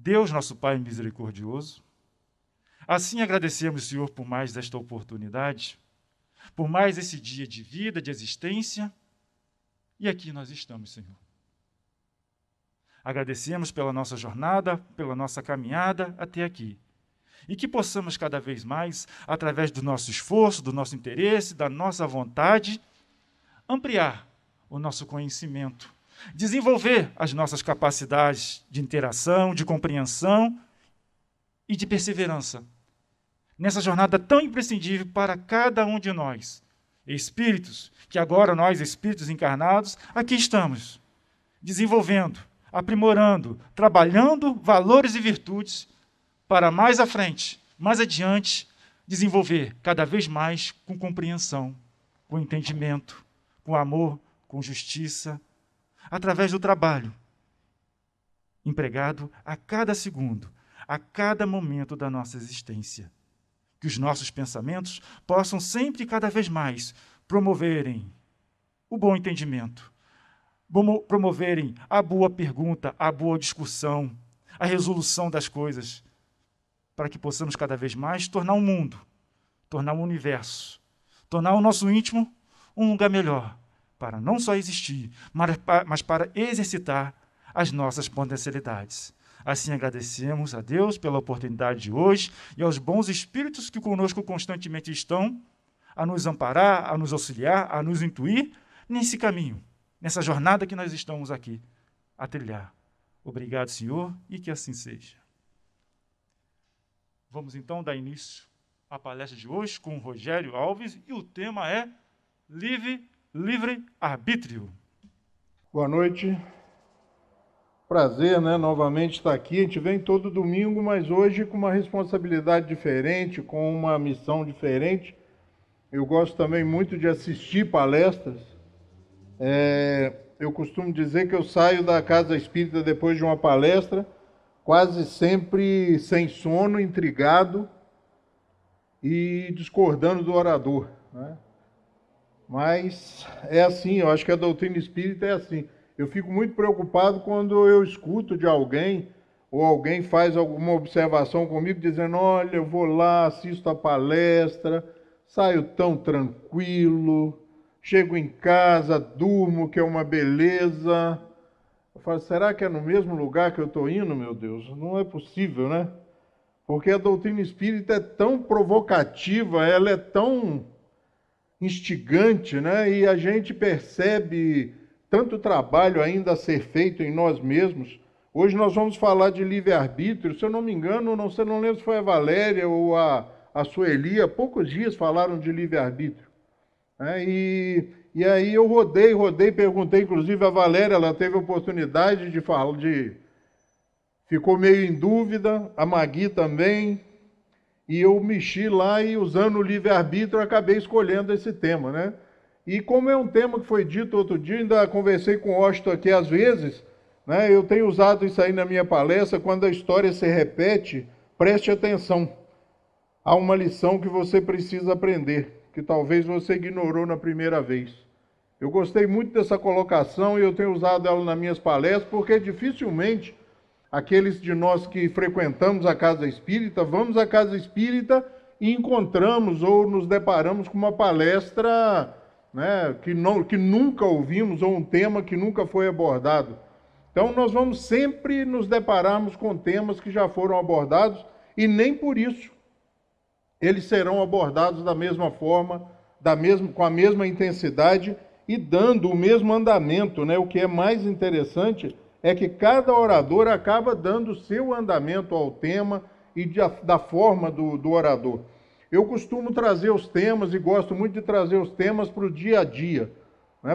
Deus, nosso Pai misericordioso, assim agradecemos, Senhor, por mais esta oportunidade, por mais esse dia de vida, de existência, e aqui nós estamos, Senhor. Agradecemos pela nossa jornada, pela nossa caminhada até aqui. E que possamos cada vez mais, através do nosso esforço, do nosso interesse, da nossa vontade, ampliar o nosso conhecimento, desenvolver as nossas capacidades de interação, de compreensão e de perseverança nessa jornada tão imprescindível para cada um de nós, espíritos, que agora nós, espíritos encarnados, aqui estamos, desenvolvendo, aprimorando, trabalhando valores e virtudes para mais à frente, mais adiante, desenvolver cada vez mais com compreensão, com entendimento, com amor, com justiça, através do trabalho, empregado a cada segundo, a cada momento da nossa existência. Que os nossos pensamentos possam sempre e cada vez mais promoverem o bom entendimento, promoverem a boa pergunta, a boa discussão, a resolução das coisas, para que possamos cada vez mais tornar o mundo, tornar o universo, tornar o nosso íntimo um lugar melhor, para não só existir, mas para exercitar as nossas potencialidades. Assim agradecemos a Deus pela oportunidade de hoje e aos bons espíritos que conosco constantemente estão a nos amparar, a nos auxiliar, a nos intuir nesse caminho, nessa jornada que nós estamos aqui a trilhar. Obrigado, Senhor, e que assim seja. Vamos então dar início à palestra de hoje com o Rogério Alves e o tema é livre-arbítrio. Boa noite. Prazer, novamente estar aqui. A gente vem todo domingo, mas hoje com uma responsabilidade diferente, com uma missão diferente. Eu gosto também muito de assistir palestras. Eu costumo dizer que eu saio da casa espírita depois de uma palestra, quase sempre sem sono, intrigado e discordando do orador, Mas é assim, eu acho que a doutrina espírita é assim. Eu fico muito preocupado quando eu escuto de alguém, ou alguém faz alguma observação comigo, dizendo, olha, eu vou lá, assisto a palestra, saio tão tranquilo, chego em casa, durmo, que é uma beleza. Eu falo, será que é no mesmo lugar que eu estou indo, meu Deus? Não é possível, Porque a doutrina espírita é tão provocativa, ela é tão instigante, E a gente percebe tanto trabalho ainda a ser feito em nós mesmos. Hoje nós vamos falar de livre-arbítrio. Se eu não me engano, não lembro se foi a Valéria ou a Sueli, há poucos dias falaram de livre-arbítrio. E aí eu rodei, perguntei, inclusive a Valéria, ela teve a oportunidade de falar, ficou meio em dúvida, a Magui também, e eu mexi lá e usando o livre-arbítrio acabei escolhendo esse tema, E como é um tema que foi dito outro dia, ainda conversei com o Washington aqui às vezes, eu tenho usado isso aí na minha palestra, quando a história se repete, preste atenção. Há uma lição que você precisa aprender, que talvez você ignorou na primeira vez. Eu gostei muito dessa colocação e eu tenho usado ela nas minhas palestras, porque dificilmente aqueles de nós que frequentamos a casa espírita, vamos à casa espírita e encontramos ou nos deparamos com uma palestra que nunca ouvimos, ou um tema que nunca foi abordado. Então, nós vamos sempre nos depararmos com temas que já foram abordados, e nem por isso eles serão abordados da mesma forma, com a mesma intensidade e dando o mesmo andamento. O que é mais interessante é que cada orador acaba dando o seu andamento ao tema e da forma do orador. Eu costumo trazer os temas e gosto muito de trazer os temas para o dia a dia,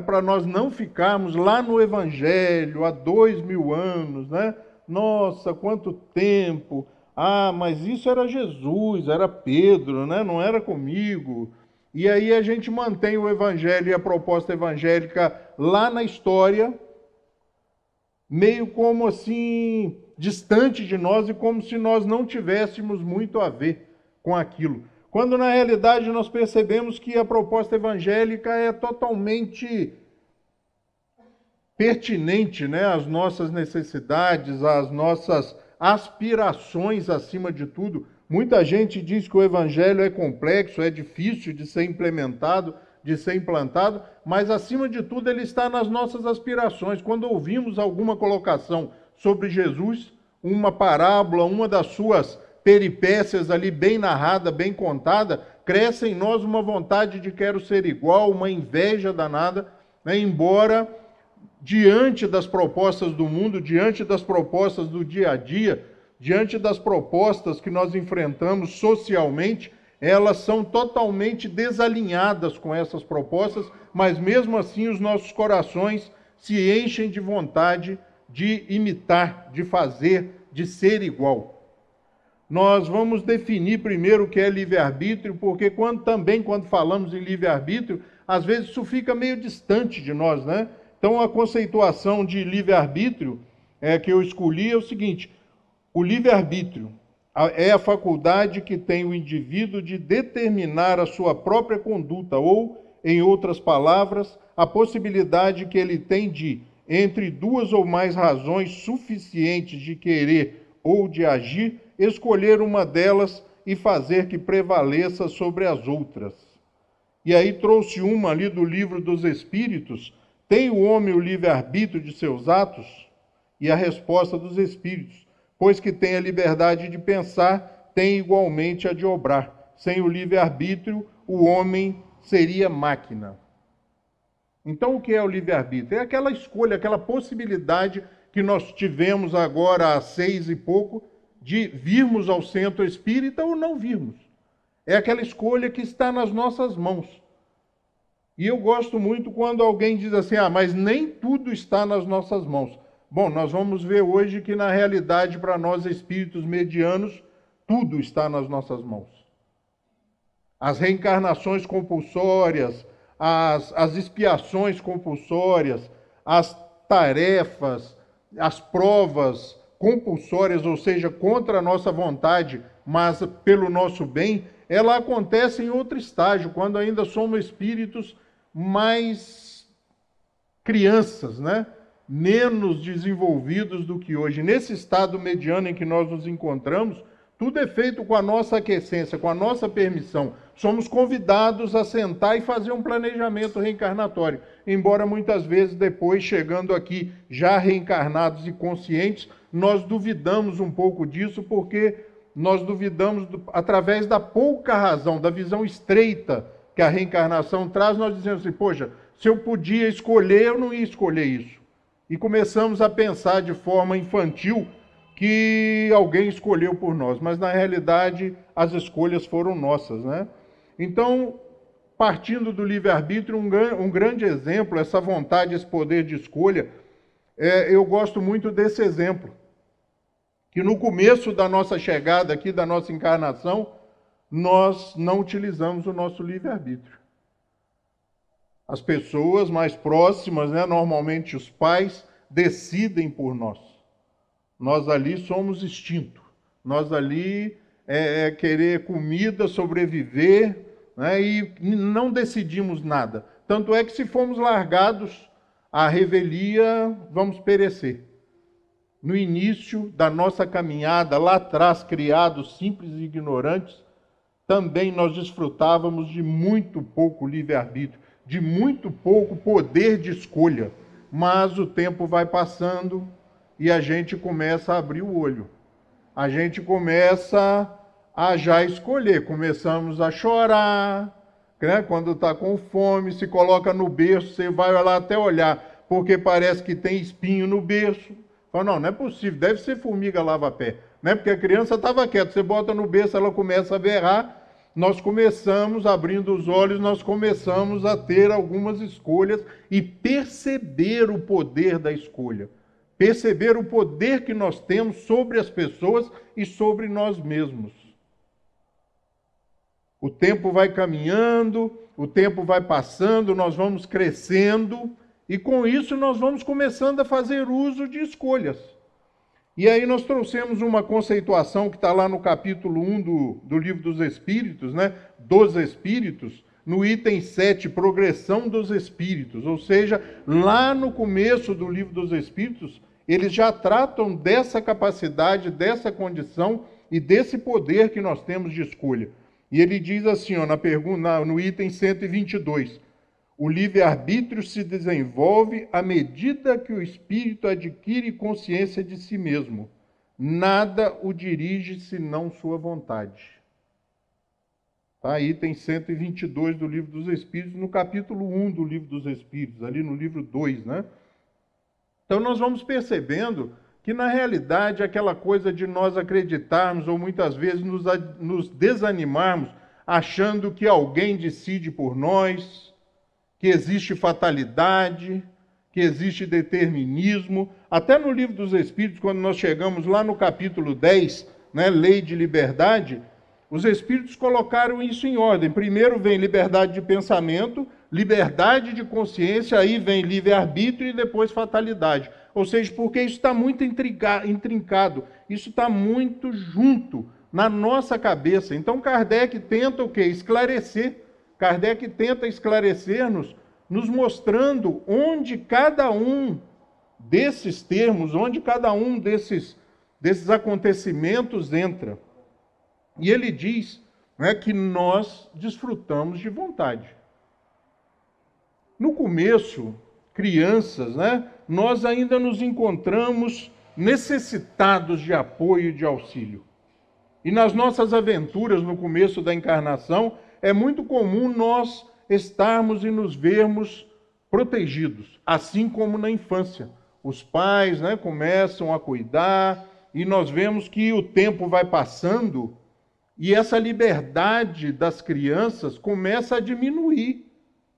para nós não ficarmos lá no Evangelho há 2000 anos, Nossa, quanto tempo! Ah, mas isso era Jesus, era Pedro, não era comigo. E aí a gente mantém o Evangelho e a proposta evangélica lá na história, meio como assim, distante de nós e como se nós não tivéssemos muito a ver com aquilo. Quando na realidade nós percebemos que a proposta evangélica é totalmente pertinente, às nossas necessidades, às nossas aspirações acima de tudo. Muita gente diz que o evangelho é complexo, é difícil de ser implementado, de ser implantado, mas acima de tudo ele está nas nossas aspirações. Quando ouvimos alguma colocação sobre Jesus, uma parábola, uma das suas peripécias ali bem narrada, bem contada, cresce em nós uma vontade de quero ser igual, uma inveja danada, né? Embora diante das propostas do mundo, diante das propostas do dia a dia, diante das propostas que nós enfrentamos socialmente, elas são totalmente desalinhadas com essas propostas, mas mesmo assim os nossos corações se enchem de vontade de imitar, de fazer, de ser igual. Nós vamos definir primeiro o que é livre-arbítrio, porque quando falamos em livre-arbítrio, às vezes isso fica meio distante de nós, né? Então a conceituação de livre-arbítrio que eu escolhi é o seguinte: o livre-arbítrio é a faculdade que tem o indivíduo de determinar a sua própria conduta, ou, em outras palavras, a possibilidade que ele tem de, entre duas ou mais razões suficientes de querer ou de agir, escolher uma delas e fazer que prevaleça sobre as outras. E aí trouxe uma ali do Livro dos Espíritos: tem o homem o livre-arbítrio de seus atos? E a resposta dos Espíritos: pois que tem a liberdade de pensar, tem igualmente a de obrar. Sem o livre-arbítrio, o homem seria máquina. Então, o que é o livre-arbítrio? É aquela escolha, aquela possibilidade que nós tivemos agora há 6 e pouco, de virmos ao centro espírita ou não virmos. É aquela escolha que está nas nossas mãos. E eu gosto muito quando alguém diz assim: mas nem tudo está nas nossas mãos. Bom, nós vamos ver hoje que, na realidade, para nós espíritos medianos, tudo está nas nossas mãos. As reencarnações compulsórias, as expiações compulsórias, as tarefas, as provas compulsórias, ou seja, contra a nossa vontade, mas pelo nosso bem, ela acontece em outro estágio, quando ainda somos espíritos mais crianças, né? Menos desenvolvidos do que hoje. Nesse estado mediano em que nós nos encontramos, tudo é feito com a nossa aquiescência, com a nossa permissão. Somos convidados a sentar e fazer um planejamento reencarnatório, embora muitas vezes depois, chegando aqui já reencarnados e conscientes, nós duvidamos um pouco disso, porque nós duvidamos através da pouca razão, da visão estreita que a reencarnação traz. Nós dizemos assim: poxa, se eu podia escolher, eu não ia escolher isso. E começamos a pensar de forma infantil que alguém escolheu por nós, mas na realidade as escolhas foram nossas, né? Então, partindo do livre-arbítrio, um grande exemplo, essa vontade, esse poder de escolha, eu gosto muito desse exemplo, que no começo da nossa chegada aqui, da nossa encarnação, nós não utilizamos o nosso livre-arbítrio. As pessoas mais próximas, né, normalmente os pais, decidem por nós. Nós ali somos instinto. Nós ali querer comida, sobreviver, né, e não decidimos nada. Tanto é que, se formos largados à revelia, vamos perecer. No início da nossa caminhada, lá atrás, criados simples e ignorantes, também nós desfrutávamos de muito pouco livre-arbítrio, de muito pouco poder de escolha. Mas o tempo vai passando e a gente começa a abrir o olho. A gente começa a já escolher. Começamos a chorar, né? Quando está com fome, se coloca no berço, você vai lá até olhar, porque parece que tem espinho no berço. Fala: não é possível, deve ser formiga lava-pé. Né? Porque a criança estava quieta, você bota no berço, ela começa a berrar. Nós começamos, abrindo os olhos, nós começamos a ter algumas escolhas e perceber o poder da escolha. Perceber o poder que nós temos sobre as pessoas e sobre nós mesmos. O tempo vai caminhando, o tempo vai passando, nós vamos crescendo e com isso nós vamos começando a fazer uso de escolhas. E aí nós trouxemos uma conceituação que está lá no capítulo 1 do Livro dos Espíritos, né? Dos Espíritos, no item 7, progressão dos Espíritos. Ou seja, lá no começo do Livro dos Espíritos, eles já tratam dessa capacidade, dessa condição e desse poder que nós temos de escolha. E ele diz assim, ó, no item 122, o livre-arbítrio se desenvolve à medida que o espírito adquire consciência de si mesmo. Nada o dirige senão sua vontade. Tá? Item 122 do Livro dos Espíritos, no capítulo 1 do Livro dos Espíritos, ali no livro 2, né? Então nós vamos percebendo que na realidade aquela coisa de nós acreditarmos ou muitas vezes nos desanimarmos achando que alguém decide por nós, que existe fatalidade, que existe determinismo. Até no Livro dos Espíritos, quando nós chegamos lá no capítulo 10, né, Lei de Liberdade, os Espíritos colocaram isso em ordem. Primeiro vem liberdade de pensamento, liberdade de consciência, aí vem livre-arbítrio e depois fatalidade. Ou seja, porque isso está muito intrincado, isso está muito junto na nossa cabeça. Então Kardec tenta o quê? Esclarecer. Kardec tenta esclarecer-nos, nos mostrando onde cada um desses termos, onde cada um desses acontecimentos entra. E ele diz, né, que nós desfrutamos de vontade. No começo, crianças, né, nós ainda nos encontramos necessitados de apoio e de auxílio. E nas nossas aventuras no começo da encarnação, é muito comum nós estarmos e nos vermos protegidos, assim como na infância. Os pais, né, começam a cuidar e nós vemos que o tempo vai passando e essa liberdade das crianças começa a diminuir,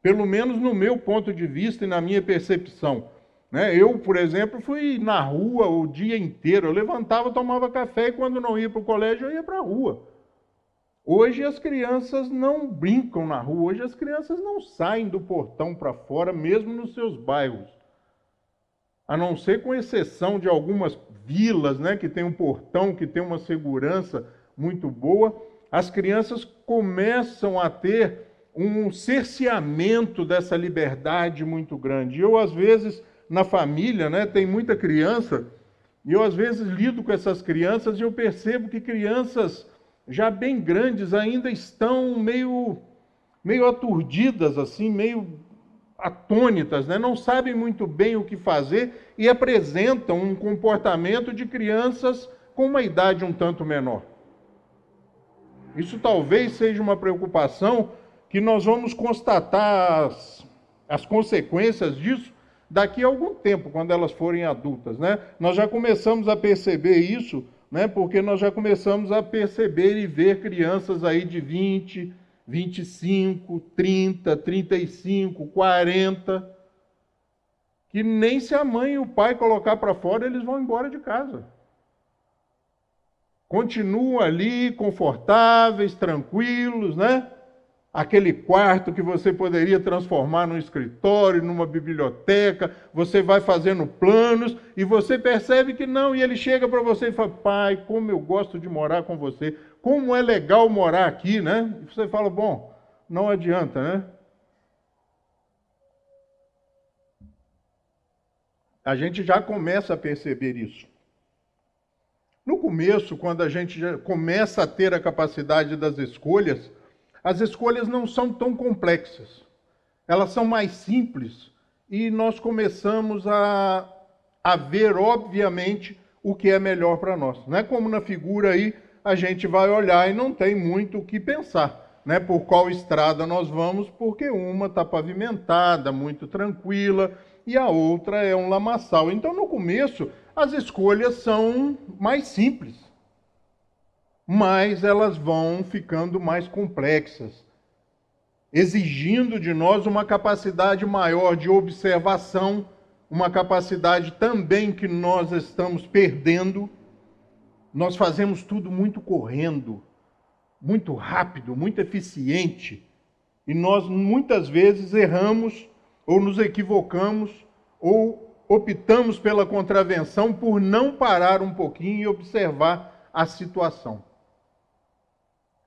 pelo menos no meu ponto de vista e na minha percepção. Eu, por exemplo, fui na rua o dia inteiro. Eu levantava, tomava café e quando não ia para o colégio, eu ia para a rua. Hoje as crianças não brincam na rua, hoje as crianças não saem do portão para fora, mesmo nos seus bairros. A não ser com exceção de algumas vilas, né, que tem um portão, que tem uma segurança muito boa, as crianças começam a ter um cerceamento dessa liberdade muito grande. Eu, às vezes, na família, né, tem muita criança, e eu, às vezes, lido com essas crianças e eu percebo que crianças já bem grandes ainda estão meio aturdidas, assim, meio atônitas, né? Não sabem muito bem o que fazer e apresentam um comportamento de crianças com uma idade um tanto menor. Isso talvez seja uma preocupação que nós vamos constatar as consequências disso daqui a algum tempo, quando elas forem adultas, né? Nós já começamos a perceber isso, né? Porque nós já começamos a perceber e ver crianças aí de 20, 25, 30, 35, 40, que nem se a mãe e o pai colocar para fora, eles vão embora de casa. Continuam ali, confortáveis, tranquilos, né? Aquele quarto que você poderia transformar num escritório, numa biblioteca, você vai fazendo planos e você percebe que não, e ele chega para você e fala, pai, como eu gosto de morar com você, como é legal morar aqui, né? E você fala, bom, não adianta, né? A gente já começa a perceber isso. No começo, quando a gente já começa a ter a capacidade das escolhas, as escolhas não são tão complexas. Elas são mais simples e nós começamos a ver, obviamente, o que é melhor para nós. Não é como na figura aí, a gente vai olhar e não tem muito o que pensar, né? Por qual estrada nós vamos, porque uma está pavimentada, muito tranquila, e a outra é um lamaçal. Então, no começo, as escolhas são mais simples, mas elas vão ficando mais complexas, exigindo de nós uma capacidade maior de observação, uma capacidade também que nós estamos perdendo. Nós fazemos tudo muito correndo, muito rápido, muito eficiente, e nós muitas vezes erramos, ou nos equivocamos, ou optamos pela contravenção por não parar um pouquinho e observar a situação.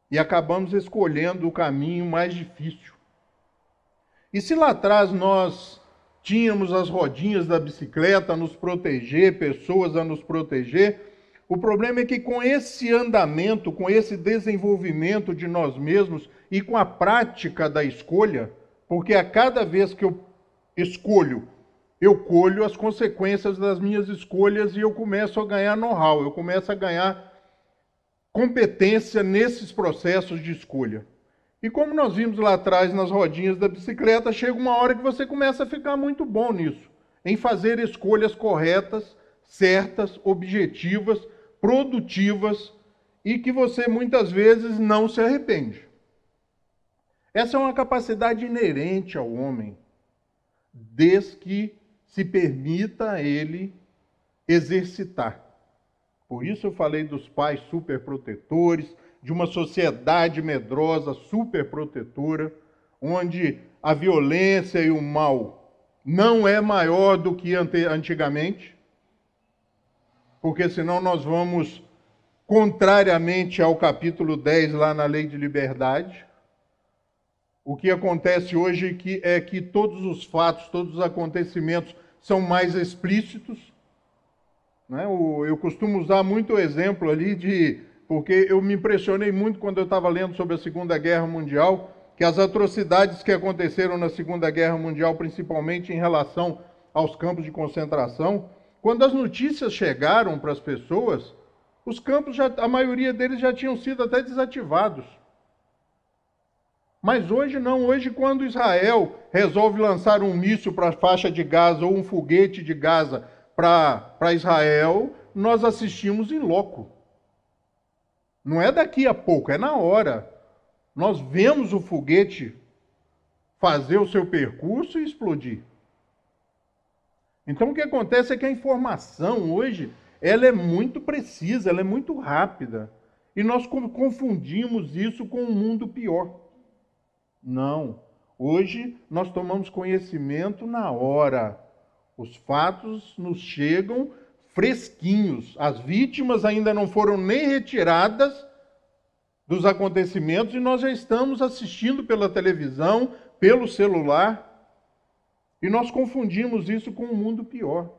E acabamos escolhendo o caminho mais difícil. E se lá atrás nós tínhamos as rodinhas da bicicleta a nos proteger, pessoas a nos proteger. O problema é que com esse andamento, com esse desenvolvimento de nós mesmos e com a prática da escolha, porque a cada vez que eu escolho, eu colho as consequências das minhas escolhas e eu começo a ganhar know-how, eu começo a ganhar competência nesses processos de escolha. E como nós vimos lá atrás nas rodinhas da bicicleta, chega uma hora que você começa a ficar muito bom nisso, em fazer escolhas corretas, certas, objetivas, produtivas e que você muitas vezes não se arrepende. Essa é uma capacidade inerente ao homem, desde que se permita a ele exercitar. Por isso eu falei dos pais superprotetores, de uma sociedade medrosa, superprotetora, onde a violência e o mal não é maior do que antigamente, porque senão nós vamos, contrariamente ao capítulo 10 lá na Lei de Liberdade. O que acontece hoje é que todos os fatos, todos os acontecimentos são mais explícitos. Né? Eu costumo usar muito o exemplo ali porque eu me impressionei muito quando eu estava lendo sobre a Segunda Guerra Mundial, que as atrocidades que aconteceram na Segunda Guerra Mundial, principalmente em relação aos campos de concentração, quando as notícias chegaram para as pessoas, os campos, a maioria deles já tinham sido até desativados. Mas hoje não, hoje quando Israel resolve lançar um míssil para a faixa de Gaza ou um foguete de Gaza para Israel, nós assistimos em loco. Não é daqui a pouco, é na hora. Nós vemos o foguete fazer o seu percurso e explodir. Então o que acontece é que a informação hoje, ela é muito precisa, ela é muito rápida. E nós confundimos isso com um mundo pior. Não. Hoje nós tomamos conhecimento na hora. Os fatos nos chegam fresquinhos. As vítimas ainda não foram nem retiradas dos acontecimentos e nós já estamos assistindo pela televisão, pelo celular. E nós confundimos isso com um mundo pior.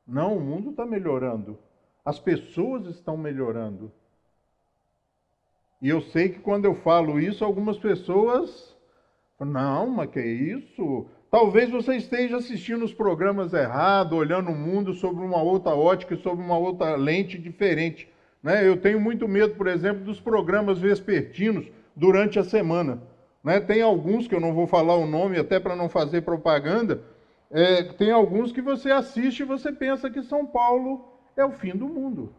Não, o mundo está melhorando. As pessoas estão melhorando. E eu sei que quando eu falo isso, algumas pessoas... Não, mas que é isso? Talvez você esteja assistindo os programas errados, olhando o mundo sob uma outra ótica, sob uma outra lente diferente. Né? Eu tenho muito medo, por exemplo, dos programas vespertinos durante a semana. Né? Tem alguns, que eu não vou falar o nome, até para não fazer propaganda, tem alguns que você assiste e você pensa que São Paulo é o fim do mundo.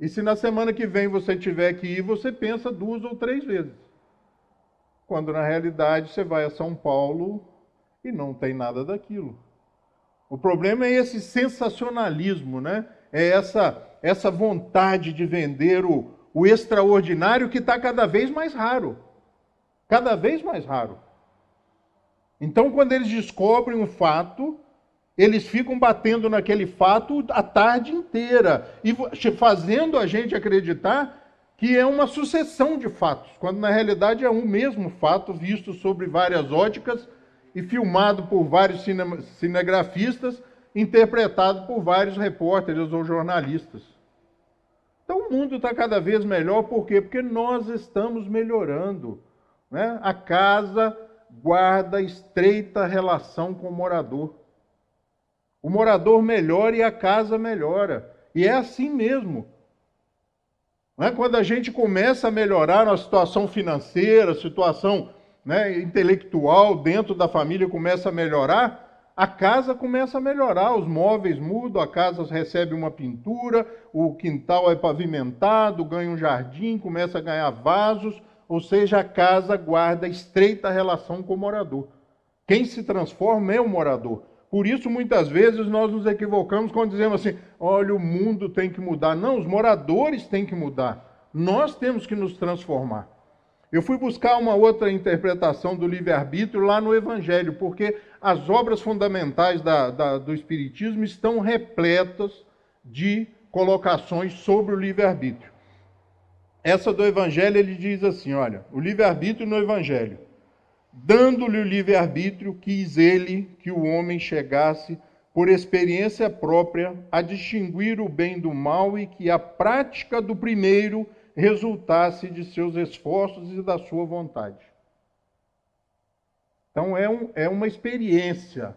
E se na semana que vem você tiver que ir, você pensa 2 ou 3 vezes. Quando na realidade você vai a São Paulo e não tem nada daquilo. O problema é esse sensacionalismo, né? É essa vontade de vender o extraordinário que está cada vez mais raro. Cada vez mais raro. Então, quando eles descobrem um fato, eles ficam batendo naquele fato a tarde inteira e fazendo a gente acreditar que é uma sucessão de fatos, quando na realidade é um mesmo fato visto sobre várias óticas e filmado por vários cinegrafistas, interpretado por vários repórteres ou jornalistas. Então o mundo está cada vez melhor, por quê? Porque nós estamos melhorando. Né? A casa guarda estreita relação com o morador. O morador melhora e a casa melhora. E é assim mesmo. Não é? Quando a gente começa a melhorar a situação financeira, a situação, né, intelectual dentro da família começa a melhorar, a casa começa a melhorar, os móveis mudam, a casa recebe uma pintura, o quintal é pavimentado, ganha um jardim, começa a ganhar vasos, ou seja, a casa guarda estreita relação com o morador. Quem se transforma é o morador. Por isso, muitas vezes, nós nos equivocamos quando dizemos assim, olha, o mundo tem que mudar. Não, os moradores têm que mudar. Nós temos que nos transformar. Eu fui buscar uma outra interpretação do livre-arbítrio lá no Evangelho, porque as obras fundamentais do Espiritismo estão repletas de colocações sobre o livre-arbítrio. Essa do Evangelho, ele diz assim, olha, o livre-arbítrio no Evangelho. Dando-lhe o livre-arbítrio, quis ele que o homem chegasse, por experiência própria, a distinguir o bem do mal e que a prática do primeiro resultasse de seus esforços e da sua vontade. Então é uma experiência.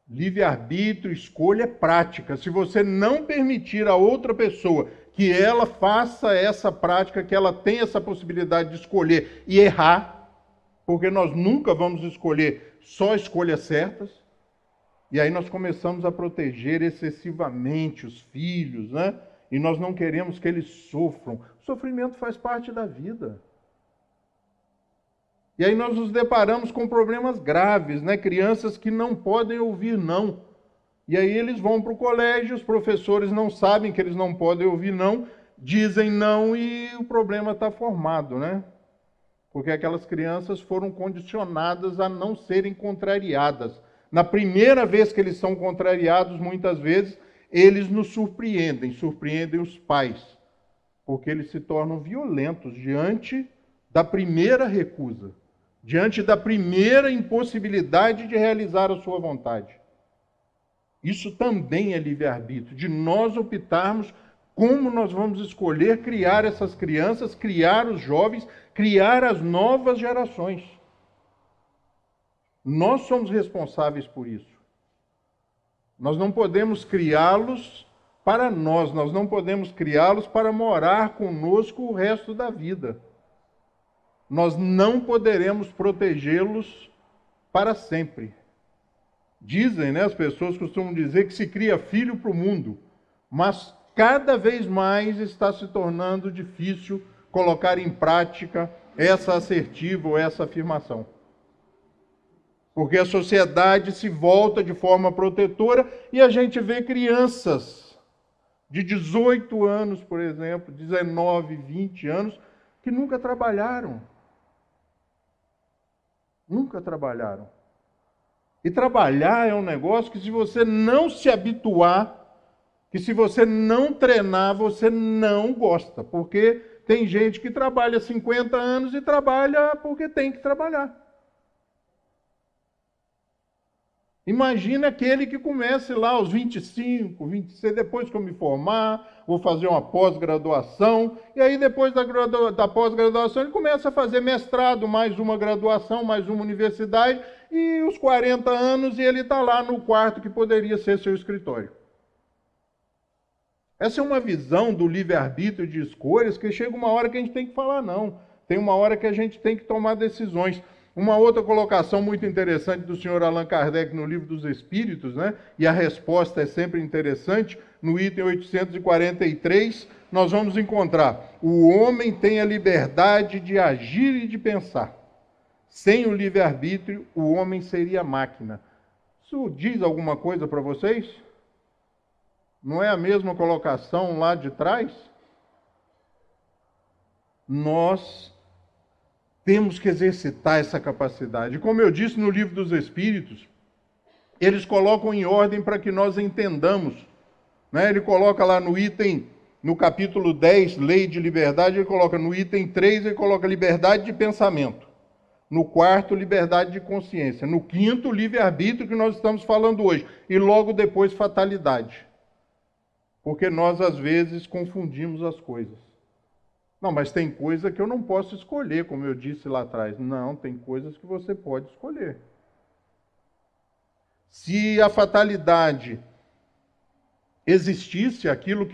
Livre-arbítrio, escolha prática. Se você não permitir a outra pessoa que ela faça essa prática, que ela tenha essa possibilidade de escolher e errar, porque nós nunca vamos escolher só escolhas certas, e aí nós começamos a proteger excessivamente os filhos, né? E nós não queremos que eles sofram. O sofrimento faz parte da vida. E aí nós nos deparamos com problemas graves, né? Crianças que não podem ouvir não. E aí eles vão para o colégio, os professores não sabem que eles não podem ouvir não, dizem não e o problema está formado, né? Porque aquelas crianças foram condicionadas a não serem contrariadas. Na primeira vez que eles são contrariados, muitas vezes, eles nos surpreendem os pais, porque eles se tornam violentos diante da primeira recusa, diante da primeira impossibilidade de realizar a sua vontade. Isso também é livre-arbítrio, de nós optarmos como nós vamos escolher criar essas crianças, criar os jovens, criar as novas gerações. Nós somos responsáveis por isso. Nós não podemos criá-los para nós não podemos criá-los para morar conosco o resto da vida. Nós não poderemos protegê-los para sempre. Dizem, né, as pessoas costumam dizer que se cria filho para o mundo, mas cada vez mais está se tornando difícil colocar em prática essa assertiva ou essa afirmação. Porque a sociedade se volta de forma protetora e a gente vê crianças de 18 anos, por exemplo, 19, 20 anos, que nunca trabalharam. Nunca trabalharam. E trabalhar é um negócio que, se você não se habituar, que se você não treinar, você não gosta. Porque tem gente que trabalha 50 anos e trabalha porque tem que trabalhar. Imagina aquele que comece lá aos 25, 26, depois que eu me formar, vou fazer uma pós-graduação, e aí depois da pós-graduação ele começa a fazer mestrado, mais uma graduação, mais uma universidade, e os 40 anos e ele está lá no quarto que poderia ser seu escritório. Essa é uma visão do livre-arbítrio de escolhas que chega uma hora que a gente tem que falar não. Tem uma hora que a gente tem que tomar decisões. Uma outra colocação muito interessante do senhor Allan Kardec no Livro dos Espíritos, né? E a resposta é sempre interessante, no item 843, nós vamos encontrar: o homem tem a liberdade de agir e de pensar. Sem o livre-arbítrio, o homem seria máquina. Isso diz alguma coisa para vocês? Não é a mesma colocação lá de trás? Nós temos que exercitar essa capacidade. Como eu disse no Livro dos Espíritos, eles colocam em ordem para que nós entendamos. Né? Ele coloca lá no item, no capítulo 10, Lei de Liberdade, ele coloca no item 3, ele coloca liberdade de pensamento. No quarto, liberdade de consciência. No quinto, livre-arbítrio, que nós estamos falando hoje. E logo depois, fatalidade. Porque nós, às vezes, confundimos as coisas. Não, mas tem coisa que eu não posso escolher, como eu disse lá atrás. Não, tem coisas que você pode escolher. Se a fatalidade existisse, aquilo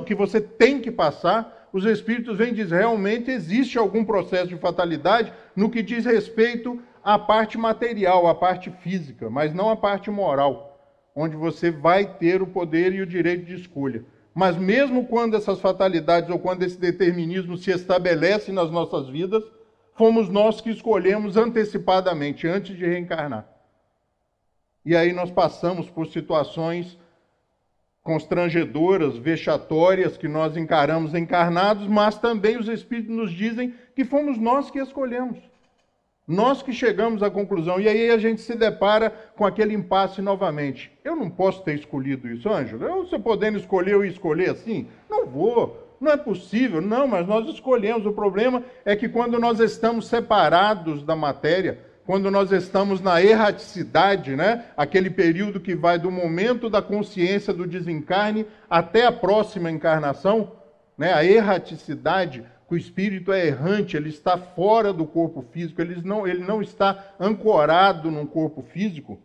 que você tem que passar, os Espíritos vêm dizer, realmente existe algum processo de fatalidade no que diz respeito à parte material, à parte física, mas não à parte moral, onde você vai ter o poder e o direito de escolha. Mas mesmo quando essas fatalidades ou quando esse determinismo se estabelece nas nossas vidas, fomos nós que escolhemos antecipadamente, antes de reencarnar. E aí nós passamos por situações constrangedoras, vexatórias, que nós encaramos encarnados, mas também os Espíritos nos dizem que fomos nós que escolhemos. Nós que chegamos à conclusão. E aí a gente se depara com aquele impasse novamente. Eu não posso ter escolhido isso, Ângelo. Você podendo escolher, eu escolher assim? Não vou. Não é possível. Não, mas nós escolhemos. O problema é que quando nós estamos separados da matéria, quando nós estamos na erraticidade, né? Aquele período que vai do momento da consciência do desencarne até a próxima encarnação, né? A erraticidade, que o espírito é errante, ele está fora do corpo físico, ele não está ancorado num corpo físico.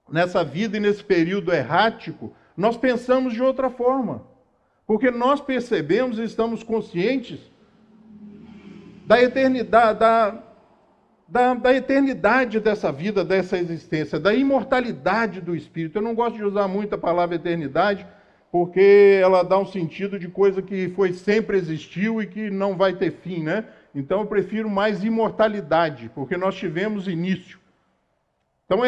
Nessa vida e nesse período errático, nós pensamos de outra forma, porque nós percebemos e estamos conscientes da eternidade, da eternidade dessa vida, dessa existência, da imortalidade do espírito. Eu não gosto de usar muito a palavra eternidade, porque ela dá um sentido de coisa que sempre existiu e que não vai ter fim, né? Então eu prefiro mais imortalidade, porque nós tivemos início. Então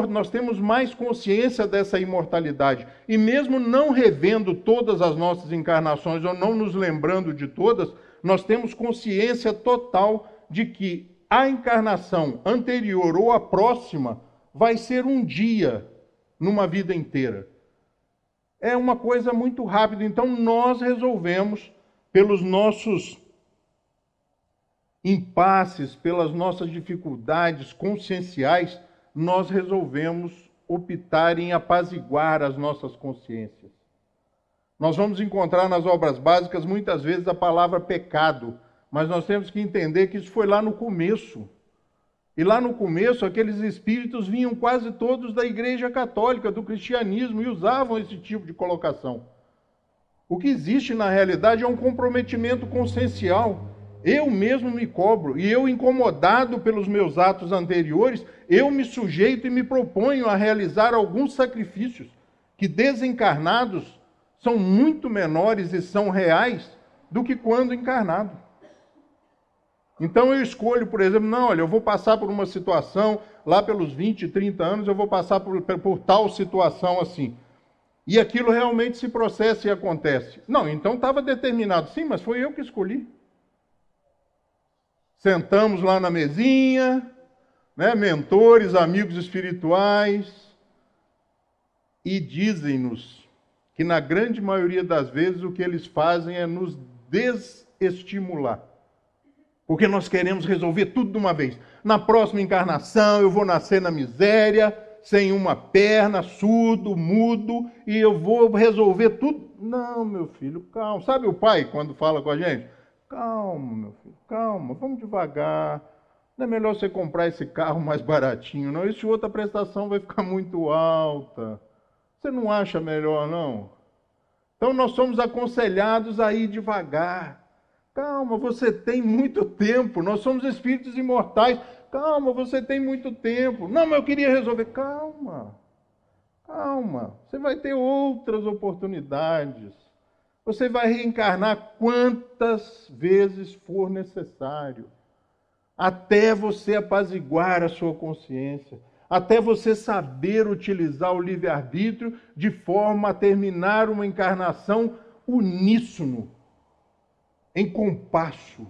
nós temos mais consciência dessa imortalidade. E mesmo não revendo todas as nossas encarnações, ou não nos lembrando de todas, nós temos consciência total de que a encarnação anterior ou a próxima vai ser um dia numa vida inteira. É uma coisa muito rápida. Então nós resolvemos, pelos nossos impasses, pelas nossas dificuldades conscienciais, nós resolvemos optar em apaziguar as nossas consciências. Nós vamos encontrar nas obras básicas muitas vezes a palavra pecado, mas nós temos que entender que isso foi lá no começo. E lá no começo, aqueles espíritos vinham quase todos da Igreja Católica, do cristianismo, e usavam esse tipo de colocação. O que existe na realidade é um comprometimento consciencial. Eu mesmo me cobro, e eu, incomodado pelos meus atos anteriores, eu me sujeito e me proponho a realizar alguns sacrifícios que, desencarnados, são muito menores e são reais do que quando encarnado. Então eu escolho, por exemplo, não, olha, eu vou passar por uma situação, lá pelos 20, 30 anos, eu vou passar por tal situação assim. E aquilo realmente se processa e acontece. Não, então estava determinado. Sim, mas foi eu que escolhi. Sentamos lá na mesinha, né, mentores, amigos espirituais, e dizem-nos que na grande maioria das vezes o que eles fazem é nos desestimular. Porque nós queremos resolver tudo de uma vez. Na próxima encarnação eu vou nascer na miséria, sem uma perna, surdo, mudo, e eu vou resolver tudo. Não, meu filho, calma. Sabe o pai quando fala com a gente? Calma, meu filho, calma, vamos devagar. Não é melhor você comprar esse carro mais baratinho, não? Esse outra prestação vai ficar muito alta. Você não acha melhor, não? Então nós somos aconselhados a ir devagar. Calma, você tem muito tempo. Nós somos espíritos imortais. Calma, você tem muito tempo. Não, mas eu queria resolver. Calma, calma. Você vai ter outras oportunidades. Você vai reencarnar quantas vezes for necessário, até você apaziguar a sua consciência, até você saber utilizar o livre-arbítrio de forma a terminar uma encarnação uníssono, em compasso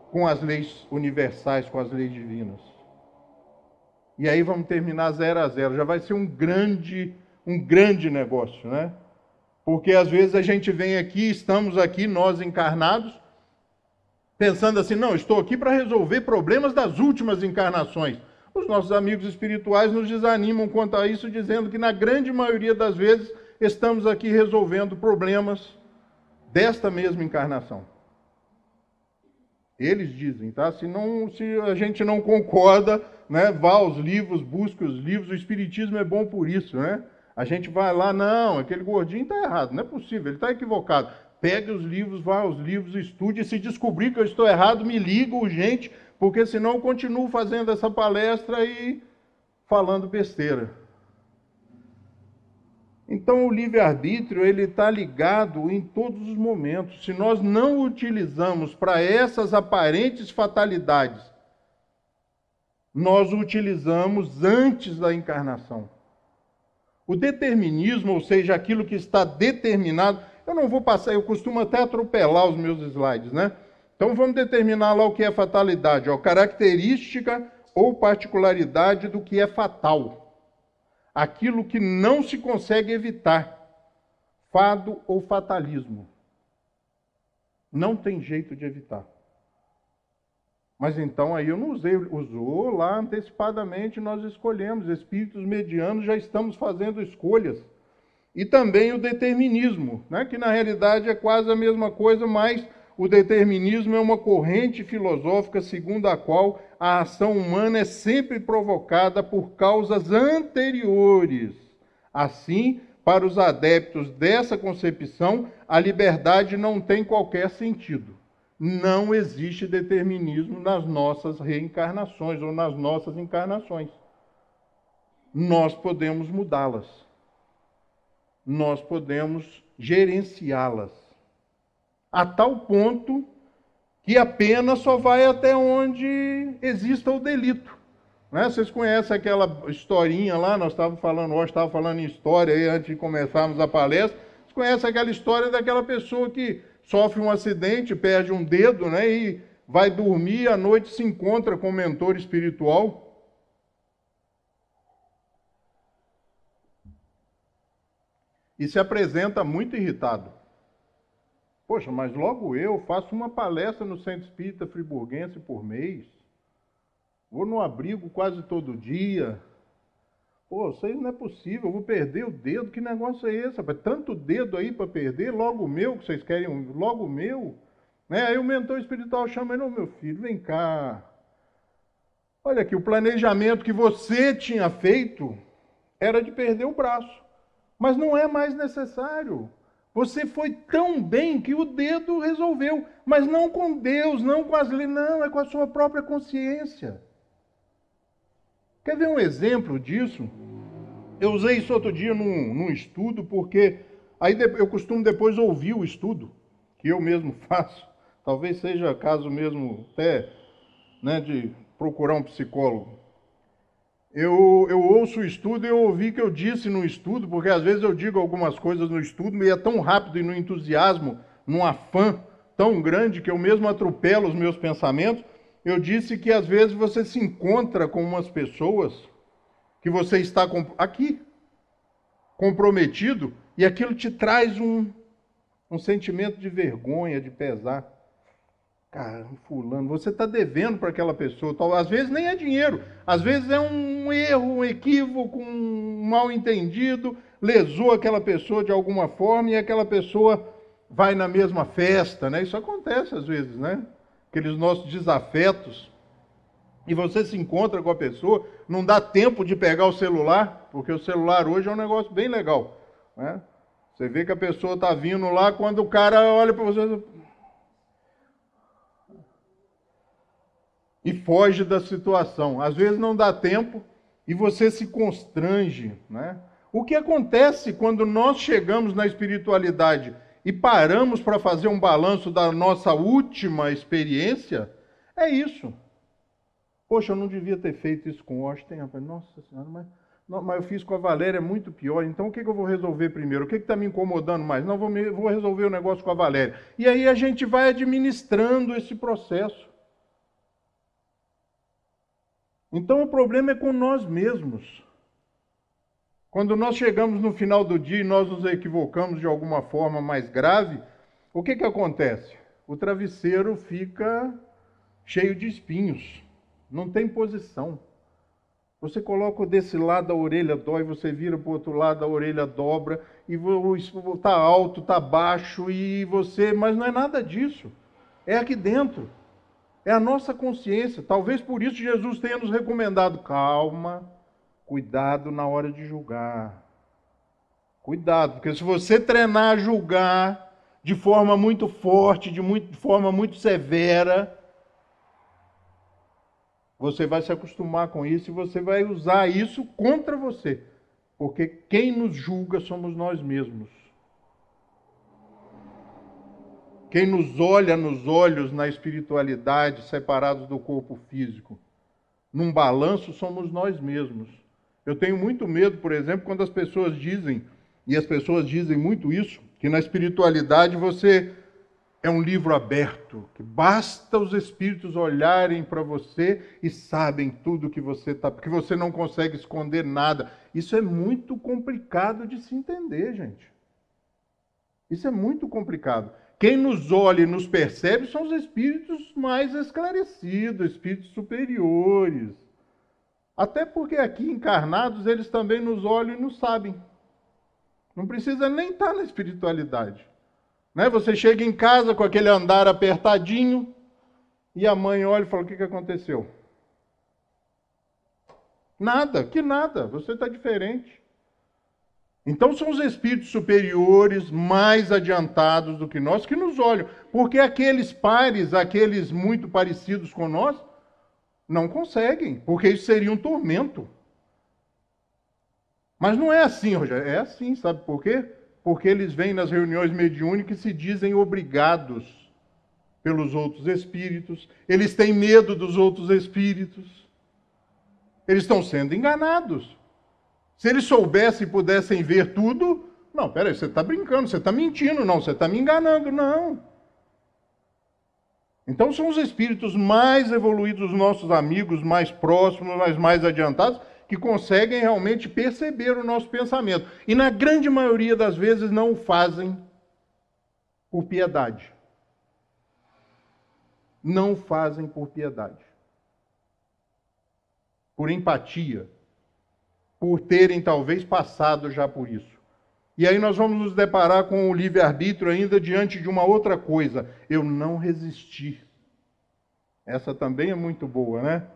com as leis universais, com as leis divinas. E aí vamos terminar 0 a 0. Já vai ser um grande negócio, né? Porque às vezes a gente vem aqui, estamos aqui, nós encarnados, pensando assim, não, estou aqui para resolver problemas das últimas encarnações. Os nossos amigos espirituais nos desanimam quanto a isso, dizendo que na grande maioria das vezes estamos aqui resolvendo problemas desta mesma encarnação. Eles dizem, tá? Se a gente não concorda, né, vá aos livros, busque os livros, o Espiritismo é bom por isso, né? A gente vai lá, não, aquele gordinho está errado, não é possível, ele está equivocado. Pegue os livros, vá aos livros, estude, e se descobrir que eu estou errado, me liga urgente, porque senão eu continuo fazendo essa palestra e falando besteira. Então o livre-arbítrio ele está ligado em todos os momentos. Se nós não o utilizamos para essas aparentes fatalidades, nós o utilizamos antes da encarnação. O determinismo, ou seja, aquilo que está determinado, eu não vou passar, eu costumo até atropelar os meus slides, né? Então vamos determinar lá o que é fatalidade, ó, característica ou particularidade do que é fatal. Aquilo que não se consegue evitar, fado ou fatalismo. Não tem jeito de evitar. Mas então aí eu não usei, usou lá antecipadamente, nós escolhemos. Espíritos medianos já estamos fazendo escolhas. E também o determinismo, né? Que na realidade é quase a mesma coisa, mas o determinismo é uma corrente filosófica segundo a qual a ação humana é sempre provocada por causas anteriores. Assim, para os adeptos dessa concepção, a liberdade não tem qualquer sentido. Não existe determinismo nas nossas reencarnações ou nas nossas encarnações. Nós podemos mudá-las. Nós podemos gerenciá-las. A tal ponto que a pena só vai até onde exista o delito. Né? Vocês conhecem aquela historinha lá, nós estávamos falando hoje, estava falando em história aí antes de começarmos a palestra. Vocês conhecem aquela história daquela pessoa que sofre um acidente, perde um dedo, né, e vai dormir, à noite se encontra com um mentor espiritual. E se apresenta muito irritado. Poxa, mas logo eu faço uma palestra no Centro Espírita Friburguense por mês. Vou no abrigo quase todo dia. Pô, isso aí não é possível, eu vou perder o dedo, que negócio é esse? Rapaz? Tanto dedo aí para perder, logo o meu, que vocês querem, logo o meu. Né? Aí o mentor espiritual chama ele, não, meu filho, vem cá. Olha aqui, o planejamento que você tinha feito era de perder o braço, mas não é mais necessário. Você foi tão bem que o dedo resolveu, mas não com Deus, não com as leis, não, é com a sua própria consciência. Quer ver um exemplo disso? Eu usei isso outro dia num estudo, porque aí eu costumo depois ouvir o estudo, que eu mesmo faço. Talvez seja caso mesmo até, né, de procurar um psicólogo. Eu ouço o estudo e eu ouvi que eu disse no estudo, porque às vezes eu digo algumas coisas no estudo e é tão rápido e no entusiasmo, num afã tão grande que eu mesmo atropelo os meus pensamentos. Eu disse que às vezes você se encontra com umas pessoas que você está aqui, comprometido, e aquilo te traz um sentimento de vergonha, de pesar. Cara, fulano, você está devendo para aquela pessoa. Às vezes nem é dinheiro, às vezes é um erro, um equívoco, um mal entendido, lesou aquela pessoa de alguma forma e aquela pessoa vai na mesma festa, né? Isso acontece às vezes, né? Aqueles nossos desafetos, e você se encontra com a pessoa, não dá tempo de pegar o celular, porque o celular hoje é um negócio bem legal, né? Você vê que a pessoa está vindo lá, quando o cara olha para você e foge da situação. Às vezes não dá tempo e você se constrange, né? O que acontece quando nós chegamos na espiritualidade e paramos para fazer um balanço da nossa última experiência, é isso. Poxa, eu não devia ter feito isso com o Austin, rapaz. Nossa Senhora, mas eu fiz com a Valéria, é muito pior. Então o que eu vou resolver primeiro? O que está me incomodando mais? Não, vou resolver o negócio com a Valéria. E aí a gente vai administrando esse processo. Então o problema é com nós mesmos. Quando nós chegamos no final do dia e nós nos equivocamos de alguma forma mais grave, o que acontece? O travesseiro fica cheio de espinhos, não tem posição. Você coloca desse lado, a orelha dói, você vira para o outro lado, a orelha dobra, e está alto, está baixo, mas não é nada disso. É aqui dentro. É a nossa consciência. Talvez por isso Jesus tenha nos recomendado, calma, cuidado na hora de julgar. Cuidado, porque se você treinar a julgar de forma muito forte, de forma muito severa, você vai se acostumar com isso e você vai usar isso contra você. Porque quem nos julga somos nós mesmos. Quem nos olha nos olhos na espiritualidade, separados do corpo físico, num balanço, somos nós mesmos. Eu tenho muito medo, por exemplo, quando as pessoas dizem, e as pessoas dizem muito isso, que na espiritualidade você é um livro aberto, que basta os espíritos olharem para você e sabem tudo que você está, porque você não consegue esconder nada. Isso é muito complicado de se entender, gente. Isso é muito complicado. Quem nos olha e nos percebe são os espíritos mais esclarecidos, espíritos superiores. Até porque aqui encarnados eles também nos olham e nos sabem. Não precisa nem estar na espiritualidade. Né? Você chega em casa com aquele andar apertadinho e a mãe olha e fala, o que aconteceu? Nada, que nada, você está diferente. Então são os espíritos superiores, mais adiantados do que nós, que nos olham. Porque aqueles pares, aqueles muito parecidos com nós, não conseguem, porque isso seria um tormento. Mas não é assim, Rogério, é assim, sabe por quê? Porque eles vêm nas reuniões mediúnicas e se dizem obrigados pelos outros espíritos, eles têm medo dos outros espíritos, eles estão sendo enganados. Se eles soubessem e pudessem ver tudo, não, peraí, você está brincando, você está mentindo, não, você está me enganando, não. Então são os espíritos mais evoluídos, os nossos amigos mais próximos, mas mais adiantados, que conseguem realmente perceber o nosso pensamento. E na grande maioria das vezes não o fazem por piedade. Não o fazem por piedade. Por empatia. Por terem talvez passado já por isso. E aí nós vamos nos deparar com o livre-arbítrio ainda diante de uma outra coisa. Eu não resisti. Essa também é muito boa, né?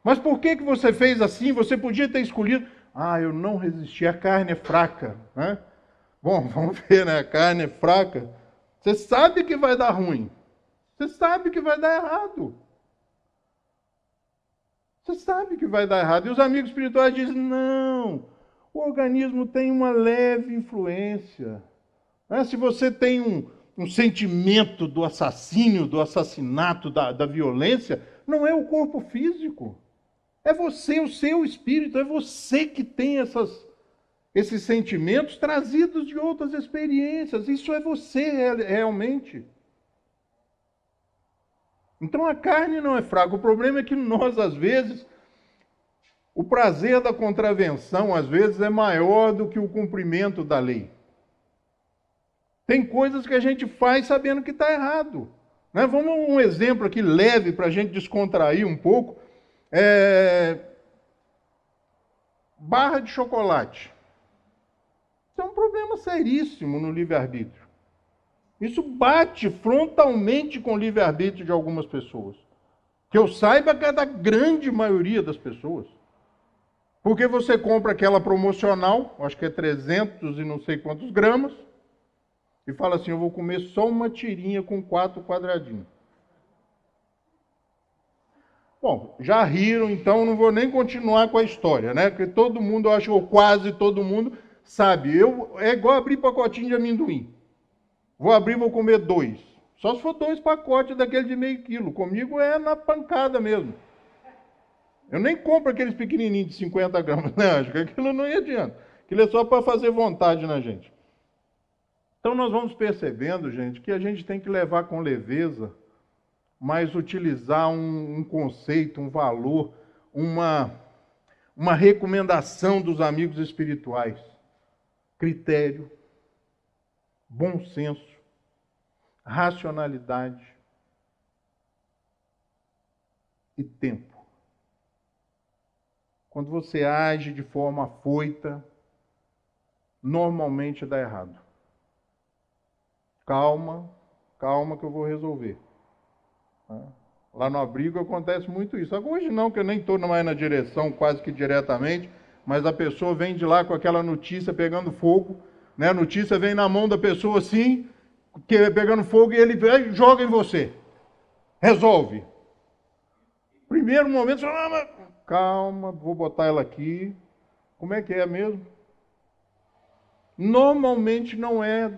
Mas por que você fez assim? Você podia ter escolhido. Ah, eu não resisti, a carne é fraca. Né? Bom, vamos ver, né? A carne é fraca. Você sabe que vai dar ruim. Você sabe que vai dar errado. Você sabe que vai dar errado. E os amigos espirituais dizem, não, o organismo tem uma leve influência. Né? Se você tem um sentimento do assassínio, do assassinato, da violência, não é o corpo físico. É você, o seu espírito, é você que tem esses sentimentos trazidos de outras experiências. Isso é você realmente. Então a carne não é fraca. O problema é que nós, às vezes, o prazer da contravenção, às vezes, é maior do que o cumprimento da lei. Tem coisas que a gente faz sabendo que está errado. Né? Vamos um exemplo aqui leve para a gente descontrair um pouco. Barra de chocolate. Isso é um problema seríssimo no livre-arbítrio. Isso bate frontalmente com o livre-arbítrio de algumas pessoas. Que eu saiba que é da grande maioria das pessoas. Porque você compra aquela promocional, acho que é 300 e não sei quantos gramas, e fala assim, eu vou comer só uma tirinha com 4 quadradinhos. Bom, já riram, então não vou nem continuar com a história, né? Porque todo mundo, eu acho, ou quase todo mundo, sabe. É igual abrir pacotinho de amendoim. Vou abrir, vou comer 2. Só se for 2 pacotes daquele de meio quilo. Comigo é na pancada mesmo. Eu nem compro aqueles pequenininhos de 50 gramas, né? Acho que aquilo não adianta. Aquilo é só para fazer vontade na gente. Então nós vamos percebendo, gente, que a gente tem que levar com leveza, mas utilizar um conceito, um valor, uma recomendação dos amigos espirituais. Critério, bom senso, racionalidade e tempo. Quando você age de forma afoita, normalmente dá errado. Calma, calma que eu vou resolver. Lá no abrigo acontece muito isso. Hoje não, que eu nem estou mais na direção, quase que diretamente, mas a pessoa vem de lá com aquela notícia pegando fogo, né? A notícia vem na mão da pessoa assim, pegando fogo, e ele vem e joga em você. Resolve. Primeiro momento, você calma, vou botar ela aqui. Como é que é mesmo? Normalmente não é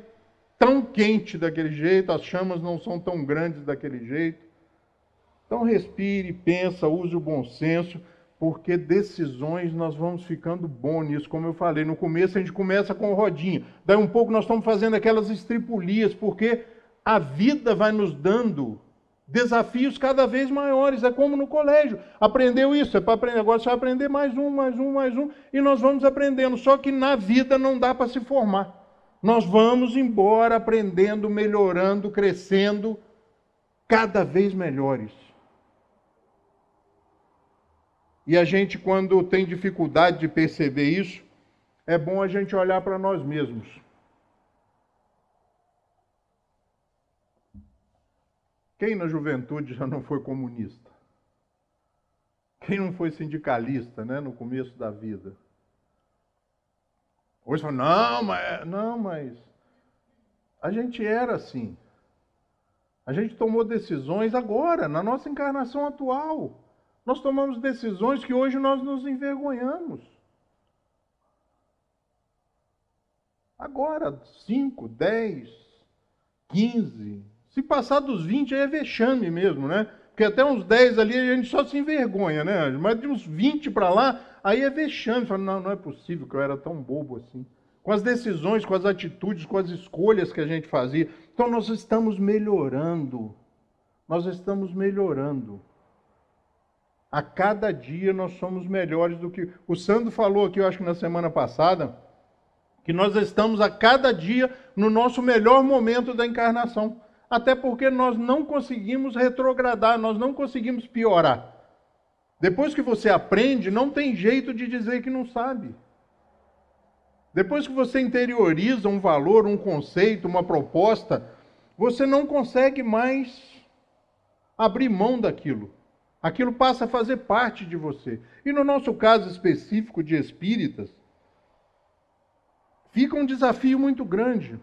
tão quente daquele jeito, as chamas não são tão grandes daquele jeito. Então respire, pensa, use o bom senso, porque decisões nós vamos ficando bons nisso. Como eu falei, no começo a gente começa com rodinha, daí um pouco nós estamos fazendo aquelas estripulias, porque a vida vai nos dando desafios cada vez maiores. É como no colégio, aprendeu isso, é para aprender, agora você vai aprender mais um, e nós vamos aprendendo. Só que na vida não dá para se formar. Nós vamos embora aprendendo, melhorando, crescendo, cada vez melhores. E a gente, quando tem dificuldade de perceber isso, é bom a gente olhar para nós mesmos. Quem na juventude já não foi comunista? Quem não foi sindicalista, né, no começo da vida? Hoje fala, não, mas a gente era assim. A gente tomou decisões agora, na nossa encarnação atual. Nós tomamos decisões que hoje nós nos envergonhamos. Agora, 5, 10, 15. Se passar dos 20, aí é vexame mesmo, né? Porque até uns 10 ali a gente só se envergonha, né? Mas de uns 20 para lá, aí é vexame. Fala, não é possível que eu era tão bobo assim. Com as decisões, com as atitudes, com as escolhas que a gente fazia. Então nós estamos melhorando. Nós estamos melhorando. A cada dia nós somos melhores do que... O Sandro falou aqui, eu acho que na semana passada, que nós estamos a cada dia no nosso melhor momento da encarnação. Até porque nós não conseguimos retrogradar, nós não conseguimos piorar. Depois que você aprende, não tem jeito de dizer que não sabe. Depois que você interioriza um valor, um conceito, uma proposta, você não consegue mais abrir mão daquilo. Aquilo passa a fazer parte de você. E no nosso caso específico de espíritas, fica um desafio muito grande.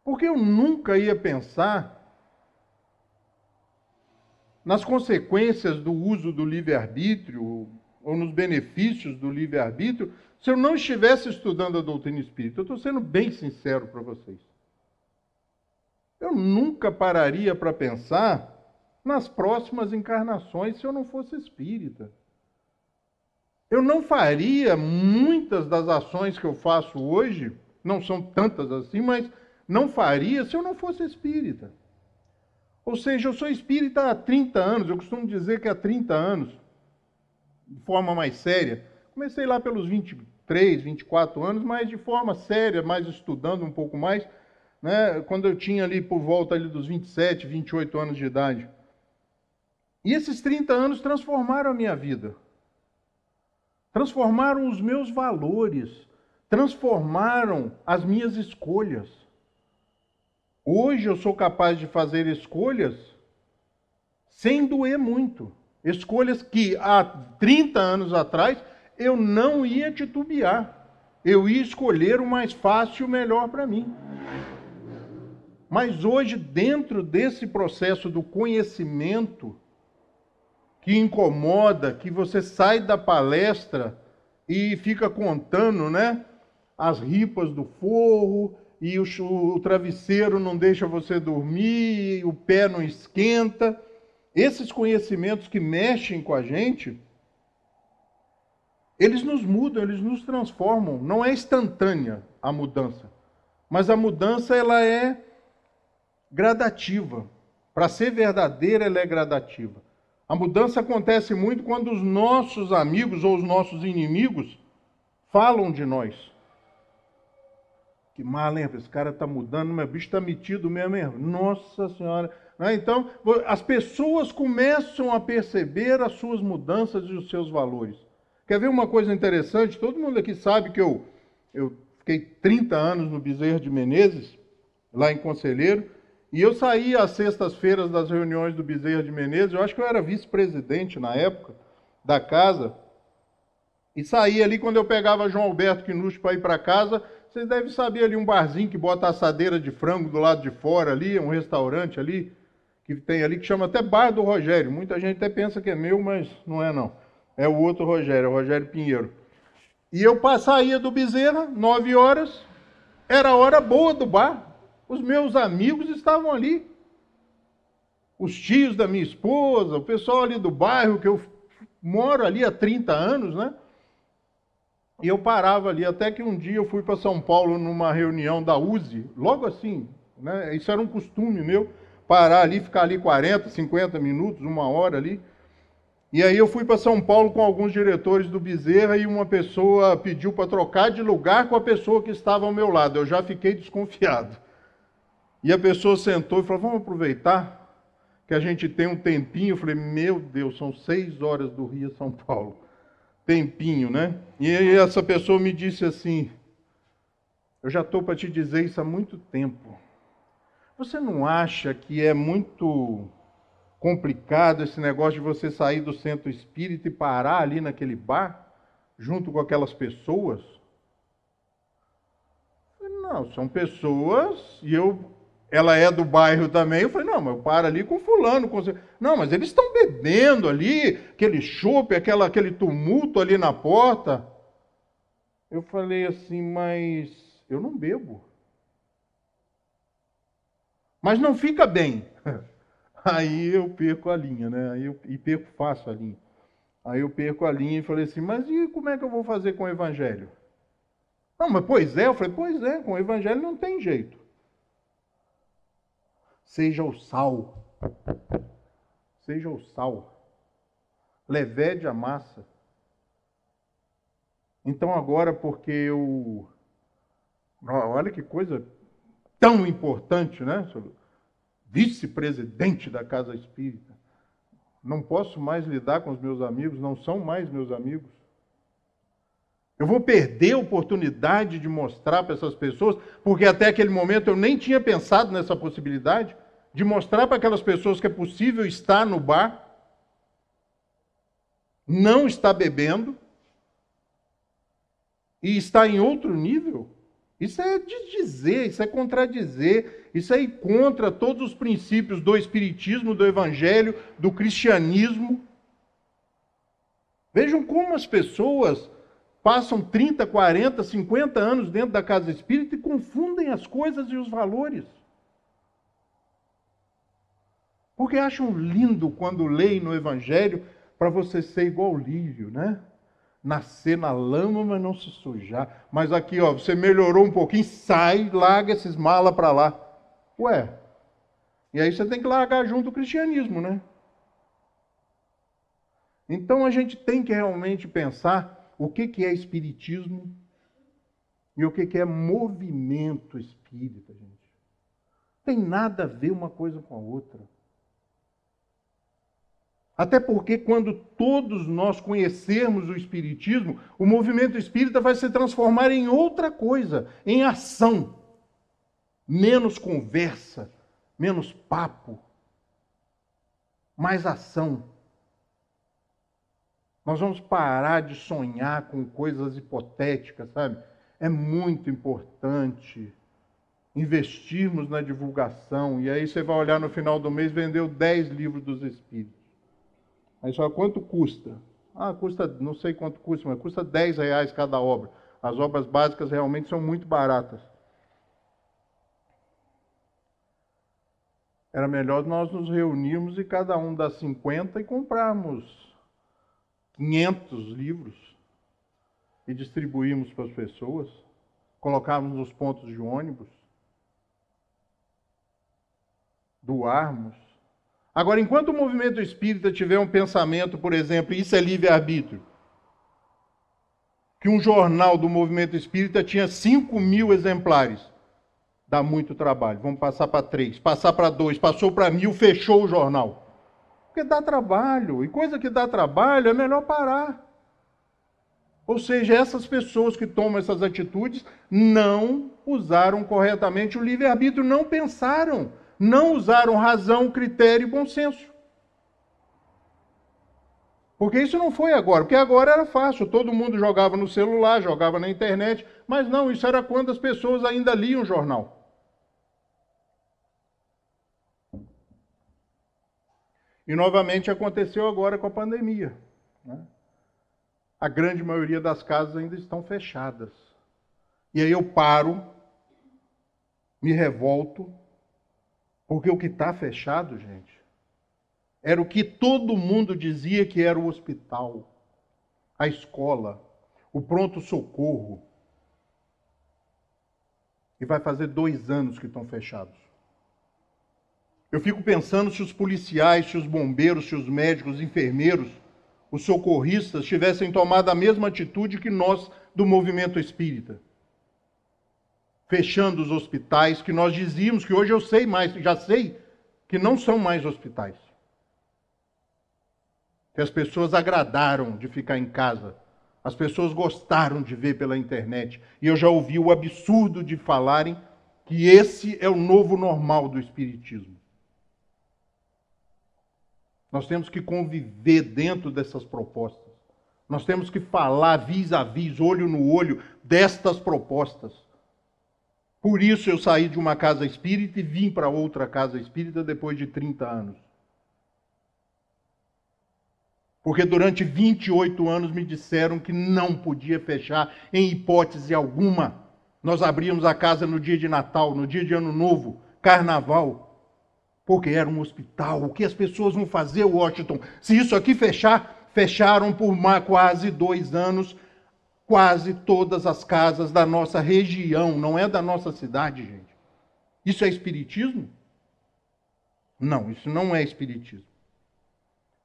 Porque eu nunca ia pensar nas consequências do uso do livre-arbítrio ou nos benefícios do livre-arbítrio se eu não estivesse estudando a doutrina espírita. Eu estou sendo bem sincero para vocês. Eu nunca pararia para pensar nas próximas encarnações se eu não fosse espírita. Eu não faria muitas das ações que eu faço hoje, não são tantas assim, mas não faria se eu não fosse espírita. Ou seja, eu sou espírita há 30 anos, eu costumo dizer que há 30 anos, de forma mais séria. Comecei lá pelos 23, 24 anos, mas de forma séria, mais estudando um pouco mais, né, quando eu tinha ali por volta ali dos 27, 28 anos de idade. E esses 30 anos transformaram a minha vida. Transformaram os meus valores, transformaram as minhas escolhas. Hoje eu sou capaz de fazer escolhas sem doer muito. Escolhas que há 30 anos atrás eu não ia titubear. Eu ia escolher o mais fácil e o melhor para mim. Mas hoje, dentro desse processo do conhecimento que incomoda, que você sai da palestra e fica contando, né, as ripas do forro, e o travesseiro não deixa você dormir, o pé não esquenta. Esses conhecimentos que mexem com a gente, eles nos mudam, eles nos transformam. Não é instantânea a mudança, mas a mudança ela é gradativa. Para ser verdadeira, ela é gradativa. A mudança acontece muito quando os nossos amigos ou os nossos inimigos falam de nós. Que mal, hein? Esse cara está mudando, meu bicho está metido mesmo, hein? Nossa Senhora. Então, as pessoas começam a perceber as suas mudanças e os seus valores. Quer ver uma coisa interessante? Todo mundo aqui sabe que eu fiquei 30 anos no Bezerra de Menezes, lá em Conselheiro, e eu saía às sextas-feiras das reuniões do Bezerra de Menezes, eu acho que eu era vice-presidente na época da casa, e saía ali quando eu pegava João Alberto Quinucci para ir para casa. Vocês devem saber ali um barzinho que bota assadeira de frango do lado de fora ali, um restaurante ali, que tem ali, que chama até Bar do Rogério. Muita gente até pensa que é meu, mas não é não. É o outro Rogério, é o Rogério Pinheiro. E eu saía do Bezerra, 9 horas, era a hora boa do bar. Os meus amigos estavam ali. Os tios da minha esposa, o pessoal ali do bairro, que eu moro ali há 30 anos, né? E eu parava ali, até que um dia eu fui para São Paulo numa reunião da USE, logo assim, né? Isso era um costume meu, parar ali, ficar ali 40, 50 minutos, 1 hora ali. E aí eu fui para São Paulo com alguns diretores do Bezerra e uma pessoa pediu para trocar de lugar com a pessoa que estava ao meu lado. Eu já fiquei desconfiado. E a pessoa sentou e falou, vamos aproveitar que a gente tem um tempinho. Eu falei, meu Deus, são 6 horas do Rio a São Paulo. Tempinho, né? E aí essa pessoa me disse assim, eu já estou para te dizer isso há muito tempo. Você não acha que é muito complicado esse negócio de você sair do centro espírita e parar ali naquele bar, junto com aquelas pessoas? Eu falei, não, são pessoas, e ela é do bairro também. Eu falei, não, mas eu paro ali com fulano. Não, mas eles estão bebendo ali, aquele chope, aquele tumulto ali na porta. Eu falei assim, mas eu não bebo. Mas não fica bem. Aí eu perco a linha, né? E perco fácil a linha. Aí eu perco a linha e falei assim, mas e como é que eu vou fazer com o evangelho? Não, mas pois é. Eu falei, pois é, com o evangelho não tem jeito. Seja o sal. Seja o sal. Levede a massa. Então agora, porque eu... Olha que coisa tão importante, né? Vice-presidente da Casa Espírita. Não posso mais lidar com os meus amigos, não são mais meus amigos. Eu vou perder a oportunidade de mostrar para essas pessoas, porque até aquele momento eu nem tinha pensado nessa possibilidade, de mostrar para aquelas pessoas que é possível estar no bar, não estar bebendo, e estar em outro nível. Isso é desdizer, isso é contradizer, isso é ir contra todos os princípios do Espiritismo, do Evangelho, do cristianismo. Vejam como as pessoas passam 30, 40, 50 anos dentro da casa espírita e confundem as coisas e os valores. Porque acham lindo quando leem no Evangelho para você ser igual lírio, né? Nascer na lama, mas não se sujar. Mas aqui, ó, você melhorou um pouquinho, sai, larga esses malas para lá. Ué, e aí você tem que largar junto o cristianismo, né? Então a gente tem que realmente pensar o que é espiritismo e o que é movimento espírita, gente. Tem nada a ver uma coisa com a outra. Até porque quando todos nós conhecermos o Espiritismo, o movimento espírita vai se transformar em outra coisa, em ação. Menos conversa, menos papo, mais ação. Nós vamos parar de sonhar com coisas hipotéticas, sabe? É muito importante investirmos na divulgação. E aí você vai olhar no final do mês, vendeu 10 livros dos Espíritos. Aí só quanto custa? Custa, não sei quanto custa, mas custa R$10 cada obra. As obras básicas realmente são muito baratas. Era melhor nós nos reunirmos e cada um dar 50 e comprarmos 500 livros e distribuirmos para as pessoas, colocarmos nos pontos de ônibus, doarmos. Agora, enquanto o movimento espírita tiver um pensamento, por exemplo, isso é livre-arbítrio, que um jornal do movimento espírita tinha 5.000 exemplares, dá muito trabalho. Vamos passar para 3, passar para 2, passou para 1.000, fechou o jornal. Porque dá trabalho, e coisa que dá trabalho é melhor parar. Ou seja, essas pessoas que tomam essas atitudes não usaram corretamente o livre-arbítrio, não pensaram. Não usaram razão, critério e bom senso. Porque isso não foi agora. Porque agora era fácil. Todo mundo jogava no celular, jogava na internet. Mas não, isso era quando as pessoas ainda liam jornal. E novamente aconteceu agora com a pandemia, né? A grande maioria das casas ainda estão fechadas. E aí eu paro, me revolto, porque o que está fechado, gente, era o que todo mundo dizia que era o hospital, a escola, o pronto-socorro. E vai fazer 2 anos que estão fechados. Eu fico pensando se os policiais, se os bombeiros, se os médicos, os enfermeiros os socorristas tivessem tomado a mesma atitude que nós do movimento espírita. Fechando os hospitais, que nós dizíamos que hoje eu sei mais, já sei que não são mais hospitais. Que as pessoas agradaram de ficar em casa. As pessoas gostaram de ver pela internet. E eu já ouvi o absurdo de falarem que esse é o novo normal do espiritismo. Nós temos que conviver dentro dessas propostas. Nós temos que falar vis a vis, olho no olho, destas propostas. Por isso eu saí de uma casa espírita e vim para outra casa espírita depois de 30 anos. Porque durante 28 anos me disseram que não podia fechar em hipótese alguma. Nós abríamos a casa no dia de Natal, no dia de Ano Novo, Carnaval, porque era um hospital. O que as pessoas vão fazer, Washington? Se isso aqui fechar, fecharam por quase 2 anos, quase todas as casas da nossa região, não é da nossa cidade, gente. Isso é espiritismo? Não, isso não é espiritismo.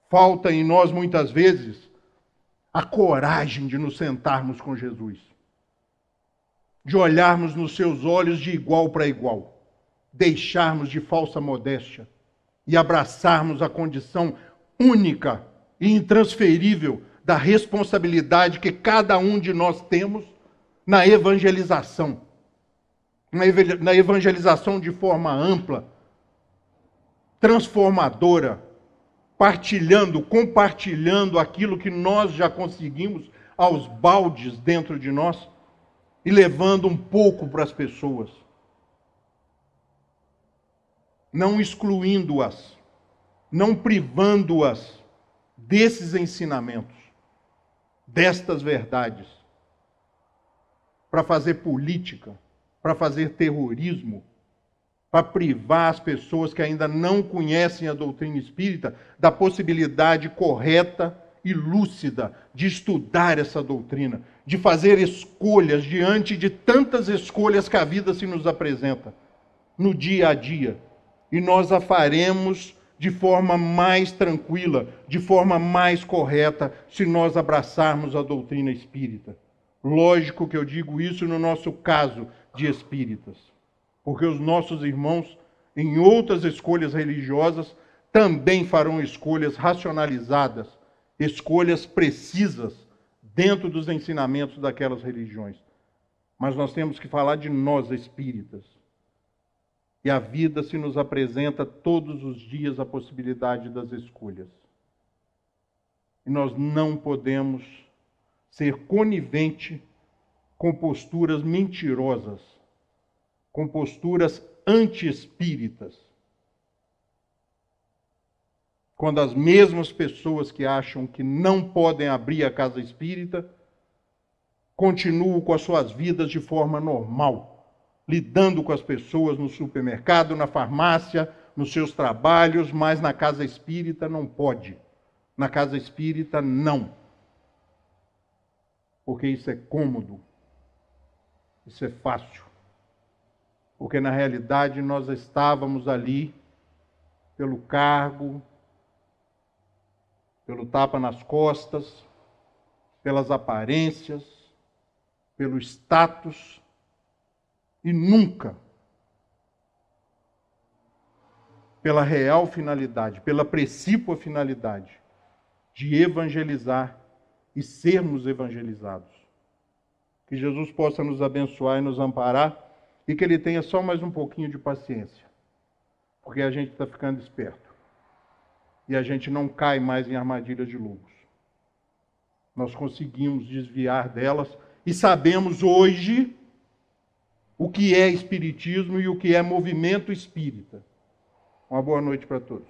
Falta em nós, muitas vezes, a coragem de nos sentarmos com Jesus. De olharmos nos seus olhos de igual para igual. Deixarmos de falsa modéstia e abraçarmos a condição única e intransferível da responsabilidade que cada um de nós temos na evangelização. Na evangelização de forma ampla, transformadora, compartilhando aquilo que nós já conseguimos aos baldes dentro de nós e levando um pouco para as pessoas. Não excluindo-as, não privando-as desses ensinamentos, destas verdades, para fazer política, para fazer terrorismo, para privar as pessoas que ainda não conhecem a doutrina espírita da possibilidade correta e lúcida de estudar essa doutrina, de fazer escolhas diante de tantas escolhas que a vida se nos apresenta no dia a dia. E nós a faremos de forma mais tranquila, de forma mais correta, se nós abraçarmos a doutrina espírita. Lógico que eu digo isso no nosso caso de espíritas, porque os nossos irmãos, em outras escolhas religiosas, também farão escolhas racionalizadas, escolhas precisas dentro dos ensinamentos daquelas religiões. Mas nós temos que falar de nós espíritas. E a vida se nos apresenta todos os dias a possibilidade das escolhas. E nós não podemos ser conivente com posturas mentirosas, com posturas anti-espíritas. Quando as mesmas pessoas que acham que não podem abrir a casa espírita continuam com as suas vidas de forma normal, lidando com as pessoas no supermercado, na farmácia, nos seus trabalhos, mas na casa espírita não pode. Na casa espírita, não. Porque isso é cômodo. Isso é fácil. Porque na realidade nós estávamos ali pelo cargo, pelo tapa nas costas, pelas aparências, pelo status, e nunca pela real finalidade, pela precípua finalidade de evangelizar e sermos evangelizados. Que Jesus possa nos abençoar e nos amparar e que Ele tenha só mais um pouquinho de paciência, porque a gente está ficando esperto e a gente não cai mais em armadilhas de lobos. Nós conseguimos desviar delas e sabemos hoje o que é espiritismo e o que é movimento espírita. Uma boa noite para todos.